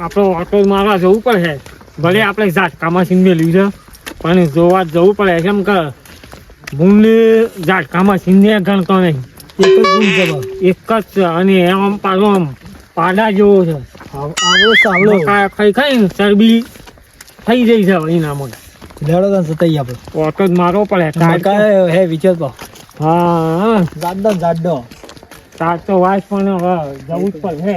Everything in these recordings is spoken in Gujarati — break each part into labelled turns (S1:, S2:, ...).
S1: આપણો ઓટો મારવા જવું પડે. ભલે આપણે ઝાટકામાં સીન મેળવ્યું છે પણ જોવા જવું પડે. કેમ કે ભૂલને ઝાટકામાં સીનને ગણતો નહીં.
S2: એક જ ભૂલ છે બસ.
S1: એક જ છે અને એમ પાછો આમ પાડા જેવો છે.
S2: આવડો સાવડો
S1: ખાઈ ખાઈને ચરબી થઈ જાય છે એના માટે.
S2: લેડો તને સતાઈ આપણે
S1: ઓટો જ મારવો પડે.
S2: મકાઈ હે વિચાર તો
S1: હા
S2: જાડો
S1: તાર તો વાસ પણ હવે જવું જ પડે.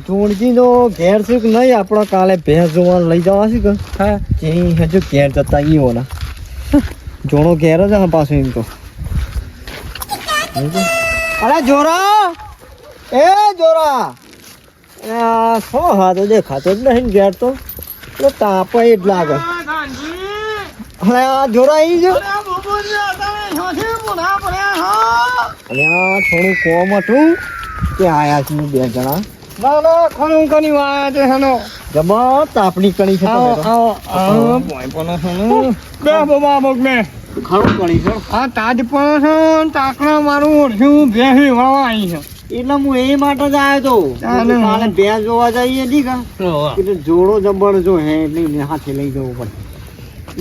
S2: જોડજી નો ઘેર છે કે નહીં આપણો કાલે ભેંસ જોવા લઈ જવા છે કે હા જે હજુ ઘેર જતા ગયો ના જોડો ઘેર જ હા પાછું એમ તો અરે જોરા એ જોરા સો હા તો દેખાતો જ નહીં ઘેર તો તાપ જ લાગે. અરે આ જોરા આવી જો અને આ થોડું કોમ હતું કે આયા છે બે જણા.
S1: ના ખરું કની વાત છે હેનો.
S2: જમા તાપણી કણી છે તમે તો.
S1: બે બાબા મગ મે
S2: ખરું કણી છે
S1: આ તાજ પણ છે તાકણા મારું ઓળખ્યું ભેહી વાવા આવી છે.
S2: એટલે હું એ માટે જ આવ્યો તો
S1: ચાલે.
S2: કાલે ભેંસ જોવા જઈએ ઠીક એટલે જોડો જબર જો હે એટલે એને હાથે લઈ જવું પડે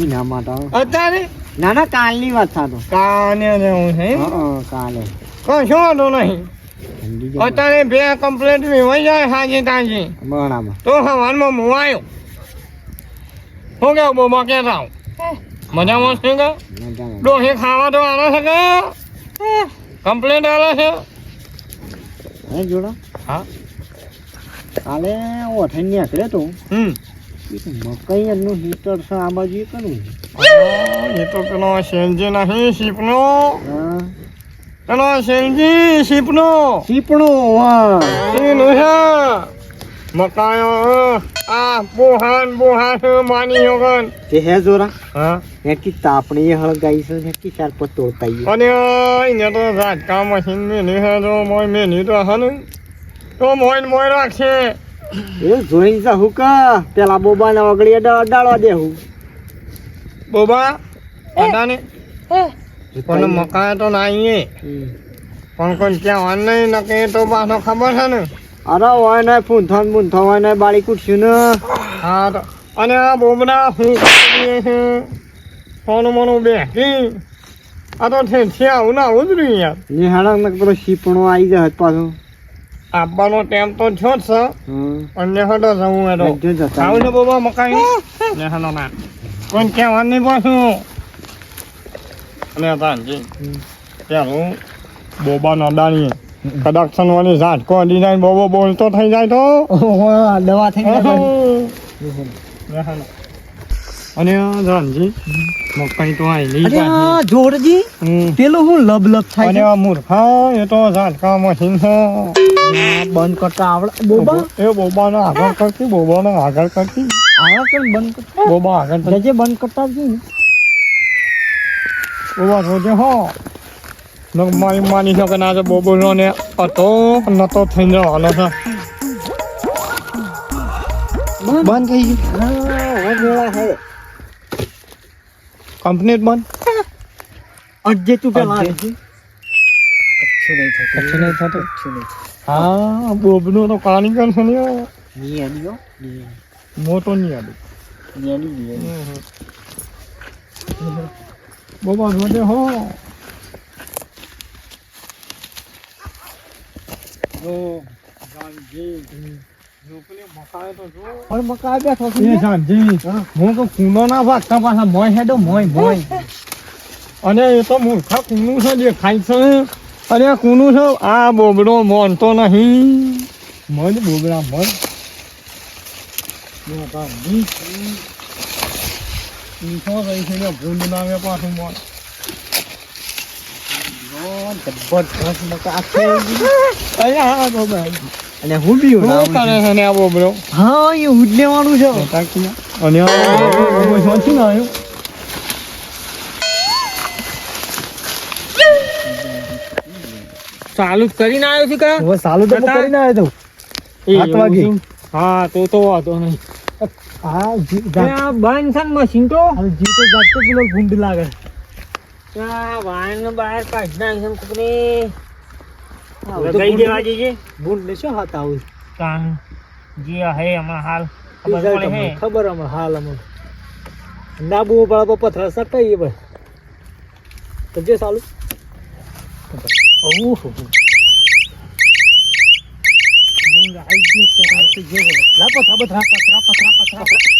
S2: એના માટે
S1: અત્યારે
S2: ના ના કાલની વાત થાતો
S1: કાને રહેવું છે
S2: કાલે
S1: કશો વાંધો નહીં.
S2: ઠંડી જબર.
S1: અત્યારે બે કમ્પ્લેટ વહી જાય સાંજે તાંજે
S2: બરાબર
S1: તો સવારમાં હું આવ્યો. શું કેવું બોબા કેતા મજામાં છે કે
S2: મજામાં.
S1: ડોહી ખાવા તો આવે છે કે કમ્પ્લેટ આવે છે.
S2: હે જોડા
S1: હા
S2: કાલે ઓઠે નીકળ્યો તો
S1: હમ
S2: એ તો મકાઈ એમનું હીટર છે આ બાજુ એ કરું
S1: એ તો પેલો શેલજી નહીં શીપનો.
S2: હા
S1: પેલો શેલજી શીપનો
S2: ચીપણો હા
S1: એનું છે મકાયો આ બોહાન માની યોગન.
S2: તે હે જોરા
S1: હા
S2: એકી તાપણી હળગાઈ છે એકી ચાર પર તોડતાઈ
S1: અને અહીંયા તો ઝાટકા મશીન મેલી છે તો મોય મેલી તો હે ને તો મોય રાખશે.
S2: એ જોઈને જાઉં કા પેલા બોબાને ઓગળી અડાડવા દેવું
S1: બોબા અડાને પણ મકાય તો નહીં પણ કોઈ ક્યાં નહીં નકે તો પાછો ખબર છે ને.
S2: અરે હોય ને પૂંથો હોય ને બાળી કૂટશું ને
S1: હા તો અને આ બોબડા હું સોનું મોનું બેસી આ તો છે આવું ના આવું જ રહ્યું યાર.
S2: નિહાળા ને પેલો શીપણો આવી જાય પાછો
S1: આપવાનો ટાઈમ તો છો જ છે અને હટો જવું એ તો
S2: જો જતા
S1: આવું છે બોબા મકાઈ ને હનો ના કોઈ કહેવા નહીં પાછું. અને તાનજી પેલું બોબા નડાણીએ કદાચ વાળી ઝાટકો અડી જાય બોબો બોલતો થઈ જાય તો
S2: દવા થઈ
S1: અને રામજી મકાઈ તો આવેલી
S2: જાય જોરજી પેલું હું લબ લબ
S1: અને
S2: થાય
S1: આ મૂર્ખા એ તો ઝાટકા મશીન છે.
S2: બંધ કરતા આવડે બોબા
S1: એ બોબાને આગળ કરતી બોબાને આગળ કરતી
S2: આવા કેમ બંધ કરતા
S1: બોબા આગળ કરતી
S2: જજે બંધ કરતા જ નહીં
S1: બોબા રોજે હો મારી માની છે કે ના તો બોબોનો ને હતો નતો થઈ જવાનો છે.
S2: બંધ થઈ ગયું હે
S1: કંપની જ બંધ.
S2: અજે તું પેલા
S1: કચ્છ નહીં થતું. હા બોબનો તો કારીગર છે ને મોટો નહીં આડું બોબા રોજે હો
S2: મકા બેઠો
S1: હું તો કુંડો ના ભાગતા પાછા મોય હેડો મોય અને એ તો મૂર્ખા કુનું છે દેખાય છે. અને આ કુનું છે આ બોબડો મોનતો નહીં મન બોબડા મન ભૂંડ નામે પાછું મન
S2: જબરદસ્ત મકા છે
S1: અહીંયા બોબડા
S2: અને હું બી
S1: શું કરે છે ને આ બોબડો
S2: હા એ ઉડ લેવાનું છે
S1: અને શોથી ના આવ્યું ચાલુ જ કરીને આવ્યો છે કા
S2: હવે સાલું તો હું કરીને આવ્યો તો 7 વાગે
S1: હા તો વાંધો નહીં.
S2: હા
S1: બંધ છે ને મશીન તો
S2: જી તો જાતો પેલો ગુંડ લાગે
S1: વાયર બહાર કાઢી નાખી કુકરી લગાઈ દેવા જઈએ.
S2: ગુંડ ને શું હાથ આવું
S3: જે હે હમણાં હાલ ખબર
S2: રિઝલ્ટ
S3: પડે હે
S2: હમણાં ખબર હમણાં હાલ હમણાં નાબુ પડે પથરા સટાઈએ ભાઈ તો જે ચાલુ ઓહો લા પથરા પથરા પથરા પથરા પથરા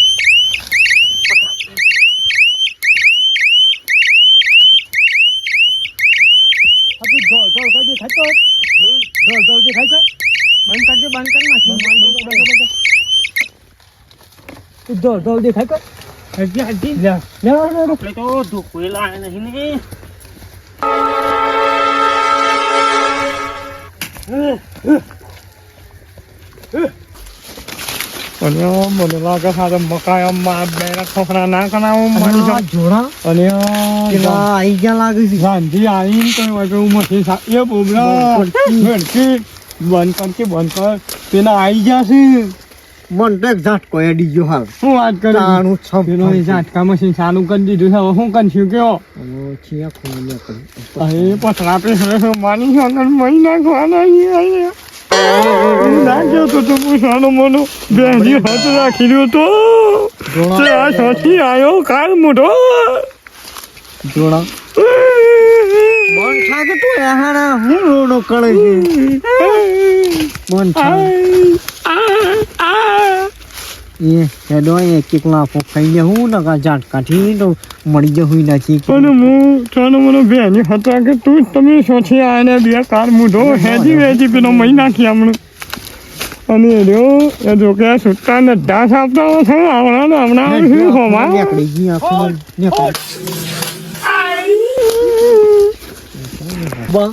S2: હજુ દોડ દોડ કરી દેખાય તો દોડ દોડ દેખાય તો
S3: બંધ કરજો બંધ કરી નાખી
S2: દોડ દોડ દેખાય તો
S3: હજી હજી
S2: લે લે
S3: આપણે તો ધોકવેલા નહીં ને
S1: અને મને લાગે છે મકાઈમાં બેરા છોકરા ના કરાવું મારી
S2: આ જોડા
S1: અને
S2: પેલા આઈ ગયા લાગે છે
S1: ગાંધી આવીને તો વાગે મથી એ બોબરા ઘરથી બંધ કર પેલા આવી ગયા છે
S2: મન તો એક ઝાટકો એડી ગયો હાલ
S1: શું વાત કરી
S2: તાણું છપ
S1: પેલો એ ઝાટકા મશીન ચાલુ કરી દીધું છે હવે શું કરશું કયો
S2: છીયા ખોલે કરી
S1: એ પથરા પે માની આગળ મહી નાખવાના નાખ્યો તો પૂછવાનો મનો બેહજી હાથ રાખી રહ્યો તો આ સાથી આવ્યો કાલ મોટો
S2: જોડા મન થાકે તો એહાણા હું રોનો કરે છે મન એ હેડો એક એક લાફો ખાઈને હું નકા ઝાટકાથી તો મળી જ હોય નથી
S1: અને હું તને મને બેની હતા કે તું તમે સોથી આને બે કાર મૂઢો હેજી પેલો મહી નાખી હમણાં અને રહ્યો એ જો કે સુટ્ટા ને ડાસ આપતા છે હમણાં હોમાં
S2: નીકળી ગઈ આખું નીકળી બા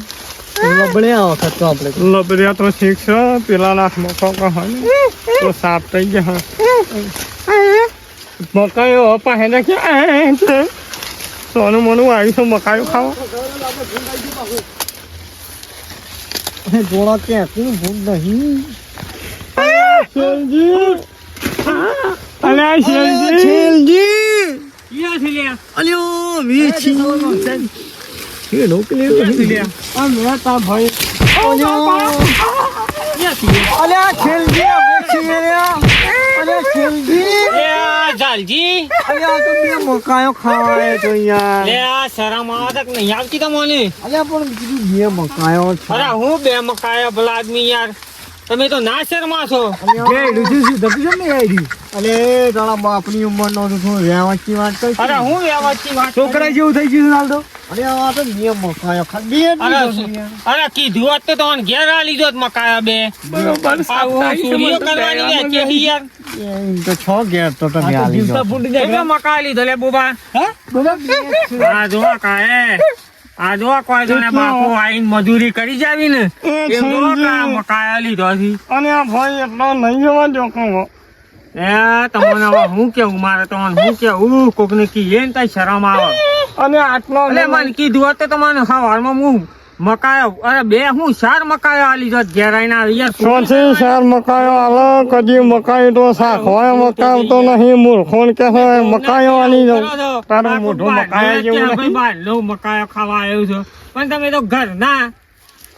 S2: લબડે આ વખત તો આપણે
S1: લબર્યા તો ઠીક છે પેલા નાખમાં કોકા હોય ને તો સાફ થઈ ગયા મકાઈઓ પાસે નાખી છે સોનું મનું આવી છે મકાઈઓ ખાવા
S2: જોડા ક્યાં કોણ ભૂલ નહીં
S1: શેલજી અલ્યા શેલજી
S3: ક્યાં છે લ્યા
S2: અલ્યો વેચી એ નોકરી
S1: આ મેં તા ભાઈ
S2: અલ્યા છેલજી વેચી અલ્યા છેલજી
S3: જાલજી
S2: અલ્યા તો બે મકાયો ખાવાય તો યાર
S3: લે આ શરમ આવે તક નહીં આવતી તમને
S2: અલ્યા પણ બીજું બે મકાયો છે
S3: અરે હું બે મકાયા ભલા આદમી યાર તમે તો ના શરમા છો
S2: બે લુજી દબી જમ ને આઈડી અલે તારા બાપની ઉંમરનો તો થોડો વ્યવસ્થિત વાત કરી
S3: અરે હું વ્યવસ્થિત વાત
S2: છોકરા જેવું થઈ ગયું હાલ તો અરે આ તો બે મકાયો ખાલી
S3: અરે કીધું હોત તો તમને ઘેર આ લીધો મકાયા બે
S1: બરોબર
S3: આવું ચોરીઓ કરવાની લે કે યાર
S2: એમ તો છો ઘેર તો તમે આ લીધો
S3: કેટલા મકાયા લીધો લે બોબા આ જો કાય આ જો કોઈ જણે બાપુ આઈને મજૂરી કરી જાવી ને એમ જો કા મકાયા લીધો છે
S1: અને આ ભાઈ એટલો નહીં જવા દો કહો
S3: એ તમને હવે હું કેવું મારે તમને હું કેવું કોકને કીએ ને તઈ શરમ આવે
S1: અને આટલો
S3: એટલે મને કીધું હોત તો તમને સવારમાં હું મકાયો અરે બે હું 4 મકાયો આલી જોત ઘેર આઈને આવી યાર
S1: સોથી ચાર મકાયો આલો કદી મકાઈ તો શાખવાય મકાવતો નહીં મૂર્ખોન કે મકાયો આલી જાઉં તારું મોઢું મકાયા જેવું નહીં
S3: બહારનો મકાયો ખાવા આવ્યો છો પણ તમે તો ઘર ના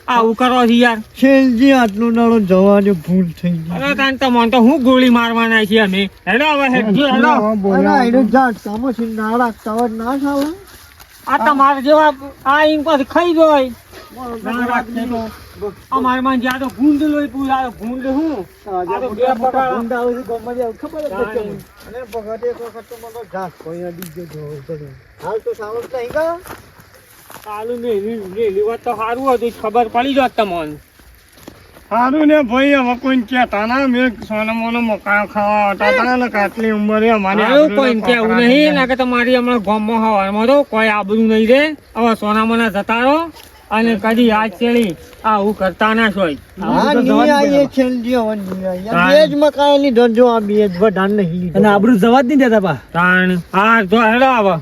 S3: આવું કરો છો યાર
S2: છેલજી આટલું નાળો જવાની ભૂલ થઈ ગઈ
S3: અરે તાન તમને તો હું ગોળી મારવાના છીએ અમે હેડો હવે હેડજો હેડો
S2: અરે આઈને જાટ કામો છે નાળા કવર ના ચાલે
S3: આ તમારે જેવા આ ઈન પાસે ખાઈ જોય અમારે માં જ્યાં તો ભૂંડ લોહી પૂરા ભૂંડ હું આ તો બે પકડા
S2: ગુંડા આવે છે ગમમાં જાય ખબર જ નથી અને ભગત એક વખત તો મને જાત કોઈ અડી ગયો જોવે હાલ તો સાવક નહીં કા
S3: સાલું ને વાત તો સારું હતું ખબર પડી જોત તમને
S1: સારું ને ભાઈ હવે કોઈ કહેતા ના મેં સોનો મોનો મકાયો ખાવા હતા તા ને કાટલી ઉંમરે અમારી
S3: આવું કોઈ કેવું નહીં ના કે તમારી હમણાં ગામમાં હવામાં તો કોઈ આબરું નહીં રે હવે સોનામાના જતા રહો અને કદી હાથ ચેડી આવું કરતા ના છો
S2: હા ની આઈએ છેલજી હવે ની આઈએ બે જ મકાન ની ધંધો આ બે જ વધાર નહીં
S4: અને આબરૂ જવા જ નહીં દેતા બા
S3: તાણ હા જો હેડો આવો